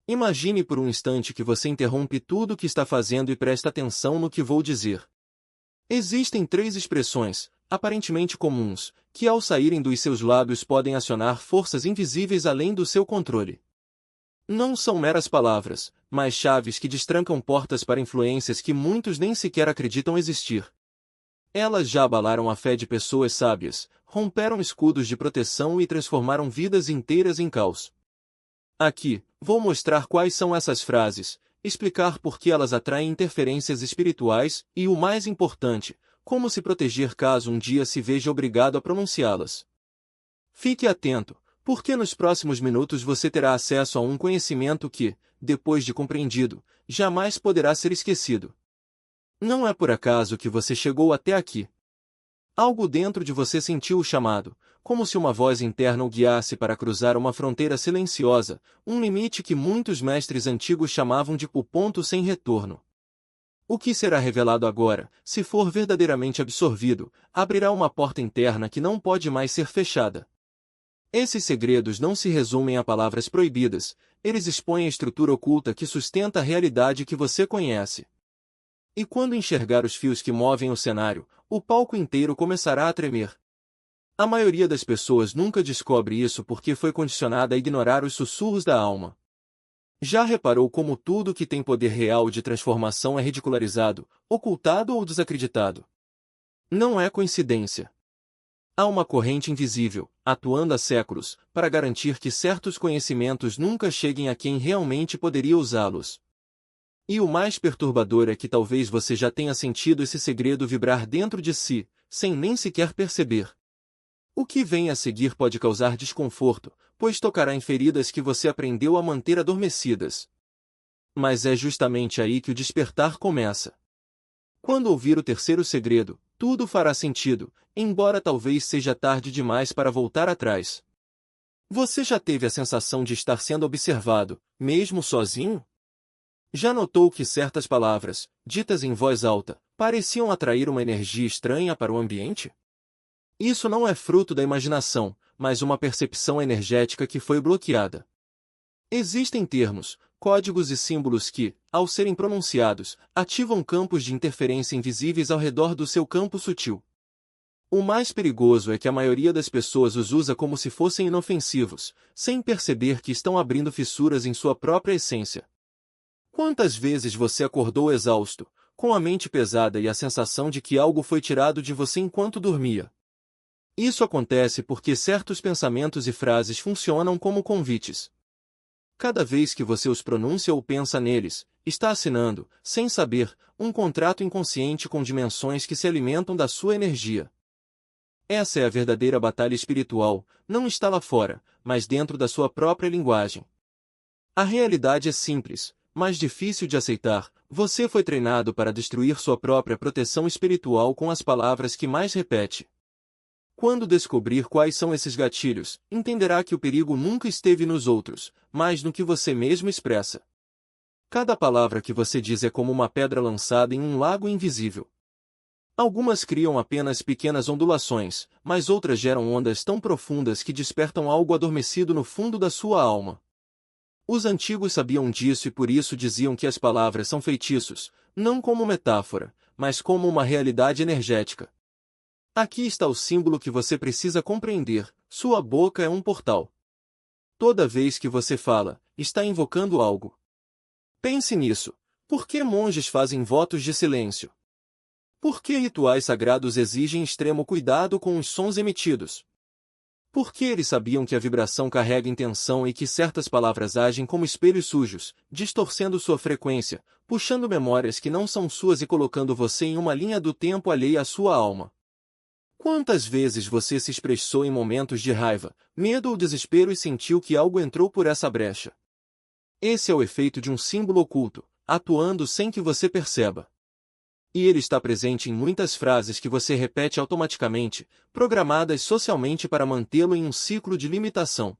Imagine por um instante que você interrompe tudo o que está fazendo e presta atenção no que vou dizer. Existem três expressões, aparentemente comuns, que ao saírem dos seus lábios podem acionar forças invisíveis além do seu controle. Não são meras palavras, mas chaves que destrancam portas para influências que muitos nem sequer acreditam existir. Elas já abalaram a fé de pessoas sábias, romperam escudos de proteção e transformaram vidas inteiras em caos. Aqui, vou mostrar quais são essas frases, explicar por que elas atraem interferências espirituais e, o mais importante, como se proteger caso um dia se veja obrigado a pronunciá-las. Fique atento, porque nos próximos minutos você terá acesso a um conhecimento que, depois de compreendido, jamais poderá ser esquecido. Não é por acaso que você chegou até aqui. Algo dentro de você sentiu o chamado, como se uma voz interna o guiasse para cruzar uma fronteira silenciosa, um limite que muitos mestres antigos chamavam de o ponto sem retorno. O que será revelado agora, se for verdadeiramente absorvido, abrirá uma porta interna que não pode mais ser fechada. Esses segredos não se resumem a palavras proibidas, eles expõem a estrutura oculta que sustenta a realidade que você conhece. E quando enxergar os fios que movem o cenário, o palco inteiro começará a tremer. A maioria das pessoas nunca descobre isso porque foi condicionada a ignorar os sussurros da alma. Já reparou como tudo que tem poder real de transformação é ridicularizado, ocultado ou desacreditado? Não é coincidência. Há uma corrente invisível, atuando há séculos, para garantir que certos conhecimentos nunca cheguem a quem realmente poderia usá-los. E o mais perturbador é que talvez você já tenha sentido esse segredo vibrar dentro de si, sem nem sequer perceber. O que vem a seguir pode causar desconforto, pois tocará em feridas que você aprendeu a manter adormecidas. Mas é justamente aí que o despertar começa. Quando ouvir o terceiro segredo, tudo fará sentido, embora talvez seja tarde demais para voltar atrás. Você já teve a sensação de estar sendo observado, mesmo sozinho? Já notou que certas palavras, ditas em voz alta, pareciam atrair uma energia estranha para o ambiente? Isso não é fruto da imaginação, mas uma percepção energética que foi bloqueada. Existem termos, códigos e símbolos que, ao serem pronunciados, ativam campos de interferência invisíveis ao redor do seu campo sutil. O mais perigoso é que a maioria das pessoas os usa como se fossem inofensivos, sem perceber que estão abrindo fissuras em sua própria essência. Quantas vezes você acordou exausto, com a mente pesada e a sensação de que algo foi tirado de você enquanto dormia? Isso acontece porque certos pensamentos e frases funcionam como convites. Cada vez que você os pronuncia ou pensa neles, está assinando, sem saber, um contrato inconsciente com dimensões que se alimentam da sua energia. Essa é a verdadeira batalha espiritual, não está lá fora, mas dentro da sua própria linguagem. A realidade é simples, mas difícil de aceitar. Você foi treinado para destruir sua própria proteção espiritual com as palavras que mais repete. Quando descobrir quais são esses gatilhos, entenderá que o perigo nunca esteve nos outros, mas no que você mesmo expressa. Cada palavra que você diz é como uma pedra lançada em um lago invisível. Algumas criam apenas pequenas ondulações, mas outras geram ondas tão profundas que despertam algo adormecido no fundo da sua alma. Os antigos sabiam disso e por isso diziam que as palavras são feitiços, não como metáfora, mas como uma realidade energética. Aqui está o símbolo que você precisa compreender: sua boca é um portal. Toda vez que você fala, está invocando algo. Pense nisso. Por que monges fazem votos de silêncio? Por que rituais sagrados exigem extremo cuidado com os sons emitidos? Porque eles sabiam que a vibração carrega intenção e que certas palavras agem como espelhos sujos, distorcendo sua frequência, puxando memórias que não são suas e colocando você em uma linha do tempo alheia à sua alma. Quantas vezes você se expressou em momentos de raiva, medo ou desespero e sentiu que algo entrou por essa brecha? Esse é o efeito de um símbolo oculto, atuando sem que você perceba. E ele está presente em muitas frases que você repete automaticamente, programadas socialmente para mantê-lo em um ciclo de limitação.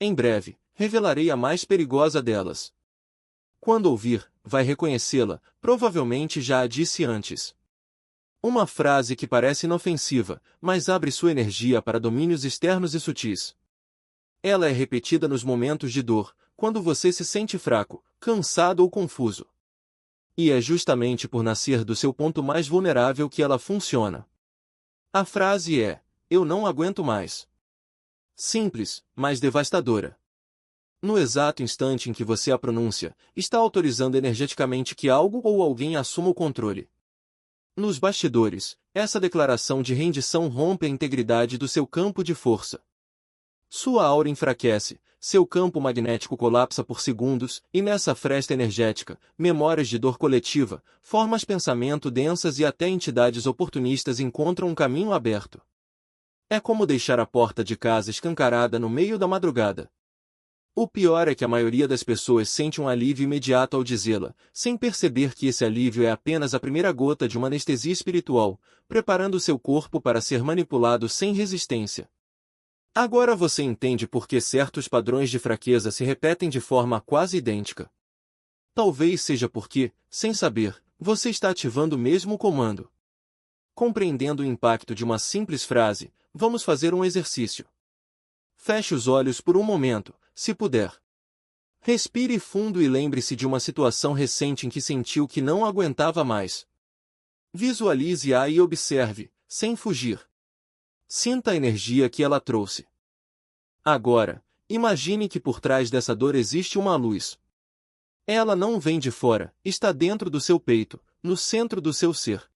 Em breve, revelarei a mais perigosa delas. Quando ouvir, vai reconhecê-la, provavelmente já a disse antes. Uma frase que parece inofensiva, mas abre sua energia para domínios externos e sutis. Ela é repetida nos momentos de dor, quando você se sente fraco, cansado ou confuso. E é justamente por nascer do seu ponto mais vulnerável que ela funciona. A frase é: eu não aguento mais. Simples, mas devastadora. No exato instante em que você a pronuncia, está autorizando energeticamente que algo ou alguém assuma o controle. Nos bastidores, essa declaração de rendição rompe a integridade do seu campo de força. Sua aura enfraquece, seu campo magnético colapsa por segundos, e nessa fresta energética, memórias de dor coletiva, formas pensamento densas e até entidades oportunistas encontram um caminho aberto. É como deixar a porta de casa escancarada no meio da madrugada. O pior é que a maioria das pessoas sente um alívio imediato ao dizê-la, sem perceber que esse alívio é apenas a primeira gota de uma anestesia espiritual, preparando seu corpo para ser manipulado sem resistência. Agora você entende por que certos padrões de fraqueza se repetem de forma quase idêntica. Talvez seja porque, sem saber, você está ativando o mesmo comando. Compreendendo o impacto de uma simples frase, vamos fazer um exercício. Feche os olhos por um momento, se puder. Respire fundo e lembre-se de uma situação recente em que sentiu que não aguentava mais. Visualize-a e observe, sem fugir. Sinta a energia que ela trouxe. Agora, imagine que por trás dessa dor existe uma luz. Ela não vem de fora, está dentro do seu peito, no centro do seu ser.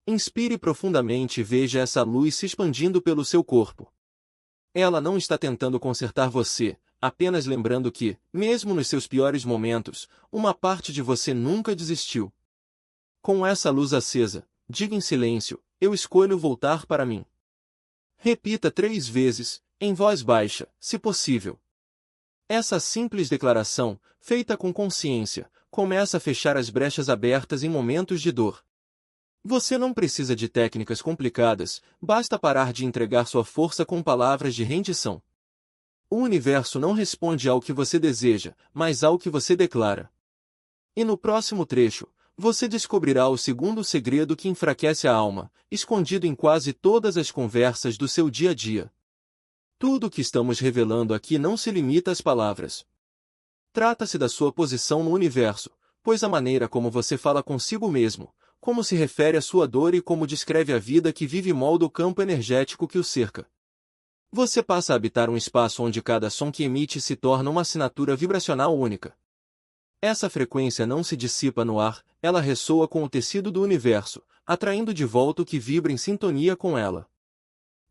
Inspire profundamente e veja essa luz se expandindo pelo seu corpo. Ela não está tentando consertar você, apenas lembrando que, mesmo nos seus piores momentos, uma parte de você nunca desistiu. Com essa luz acesa, diga em silêncio: eu escolho voltar para mim. Repita 3 vezes, em voz baixa, se possível. Essa simples declaração, feita com consciência, começa a fechar as brechas abertas em momentos de dor. Você não precisa de técnicas complicadas, basta parar de entregar sua força com palavras de rendição. O universo não responde ao que você deseja, mas ao que você declara. E no próximo trecho, você descobrirá o segundo segredo que enfraquece a alma, escondido em quase todas as conversas do seu dia a dia. Tudo o que estamos revelando aqui não se limita às palavras. Trata-se da sua posição no universo, pois a maneira como você fala consigo mesmo, como se refere à sua dor e como descreve a vida que vive molda o campo energético que o cerca. Você passa a habitar um espaço onde cada som que emite se torna uma assinatura vibracional única. Essa frequência não se dissipa no ar, ela ressoa com o tecido do universo, atraindo de volta o que vibra em sintonia com ela.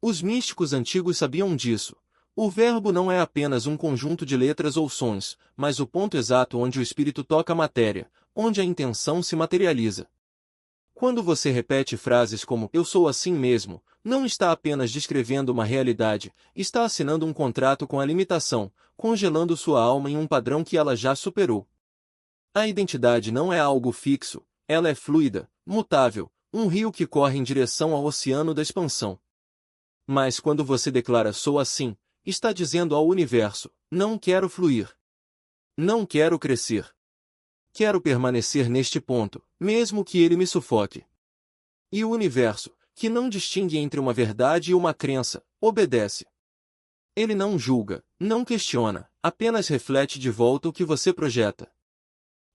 Os místicos antigos sabiam disso. O verbo não é apenas um conjunto de letras ou sons, mas o ponto exato onde o espírito toca a matéria, onde a intenção se materializa. Quando você repete frases como "eu sou assim mesmo", não está apenas descrevendo uma realidade, está assinando um contrato com a limitação, congelando sua alma em um padrão que ela já superou. A identidade não é algo fixo, ela é fluida, mutável, um rio que corre em direção ao oceano da expansão. Mas quando você declara "sou assim", está dizendo ao universo: não quero fluir. Não quero crescer. Quero permanecer neste ponto, mesmo que ele me sufoque. E o universo, que não distingue entre uma verdade e uma crença, obedece. Ele não julga, não questiona, apenas reflete de volta o que você projeta.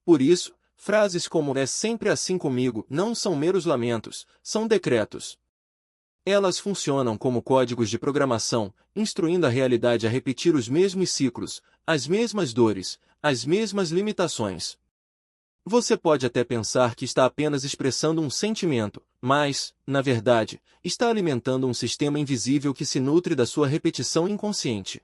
Por isso, frases como "é sempre assim comigo" não são meros lamentos, são decretos. Elas funcionam como códigos de programação, instruindo a realidade a repetir os mesmos ciclos, as mesmas dores, as mesmas limitações. Você pode até pensar que está apenas expressando um sentimento, mas, na verdade, está alimentando um sistema invisível que se nutre da sua repetição inconsciente.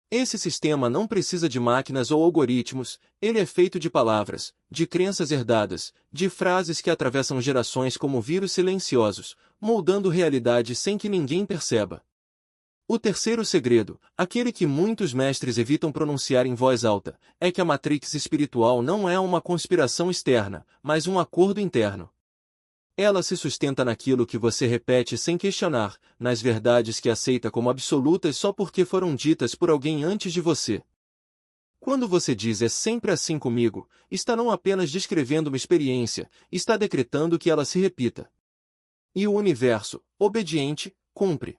Esse sistema não precisa de máquinas ou algoritmos, ele é feito de palavras, de crenças herdadas, de frases que atravessam gerações como vírus silenciosos, moldando realidade sem que ninguém perceba. O terceiro segredo, aquele que muitos mestres evitam pronunciar em voz alta, é que a matrix espiritual não é uma conspiração externa, mas um acordo interno. Ela se sustenta naquilo que você repete sem questionar, nas verdades que aceita como absolutas só porque foram ditas por alguém antes de você. Quando você diz "é sempre assim comigo", está não apenas descrevendo uma experiência, está decretando que ela se repita. E o universo, obediente, cumpre.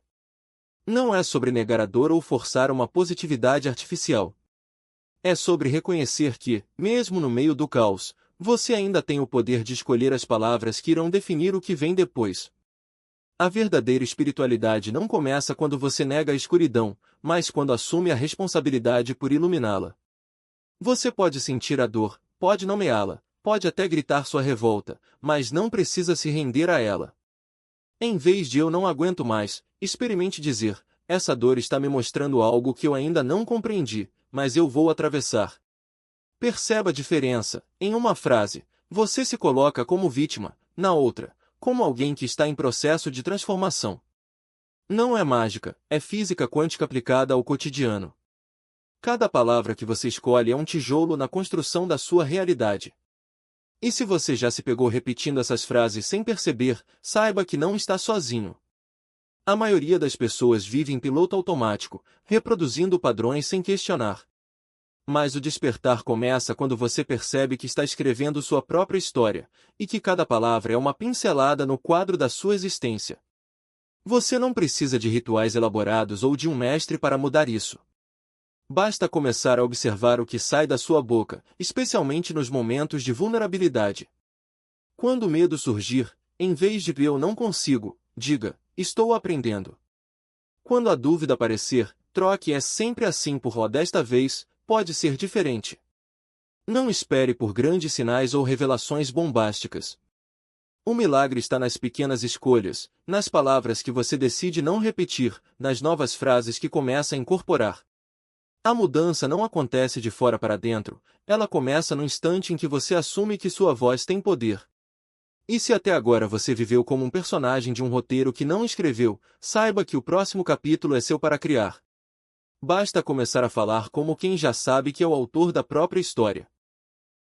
Não é sobre negar a dor ou forçar uma positividade artificial. É sobre reconhecer que, mesmo no meio do caos, você ainda tem o poder de escolher as palavras que irão definir o que vem depois. A verdadeira espiritualidade não começa quando você nega a escuridão, mas quando assume a responsabilidade por iluminá-la. Você pode sentir a dor, pode nomeá-la, pode até gritar sua revolta, mas não precisa se render a ela. Em vez de "eu não aguento mais", experimente dizer: "Essa dor está me mostrando algo que eu ainda não compreendi, mas eu vou atravessar." Perceba a diferença. Em uma frase, você se coloca como vítima, na outra, como alguém que está em processo de transformação. Não é mágica, é física quântica aplicada ao cotidiano. Cada palavra que você escolhe é um tijolo na construção da sua realidade. E se você já se pegou repetindo essas frases sem perceber, saiba que não está sozinho. A maioria das pessoas vive em piloto automático, reproduzindo padrões sem questionar. Mas o despertar começa quando você percebe que está escrevendo sua própria história, e que cada palavra é uma pincelada no quadro da sua existência. Você não precisa de rituais elaborados ou de um mestre para mudar isso. Basta começar a observar o que sai da sua boca, especialmente nos momentos de vulnerabilidade. Quando o medo surgir, em vez de "eu não consigo", diga: "estou aprendendo." Quando a dúvida aparecer, troque "é sempre assim" por "ó, desta vez pode ser diferente." Não espere por grandes sinais ou revelações bombásticas. O milagre está nas pequenas escolhas, nas palavras que você decide não repetir, nas novas frases que começa a incorporar. A mudança não acontece de fora para dentro, ela começa no instante em que você assume que sua voz tem poder. E se até agora você viveu como um personagem de um roteiro que não escreveu, saiba que o próximo capítulo é seu para criar. Basta começar a falar como quem já sabe que é o autor da própria história.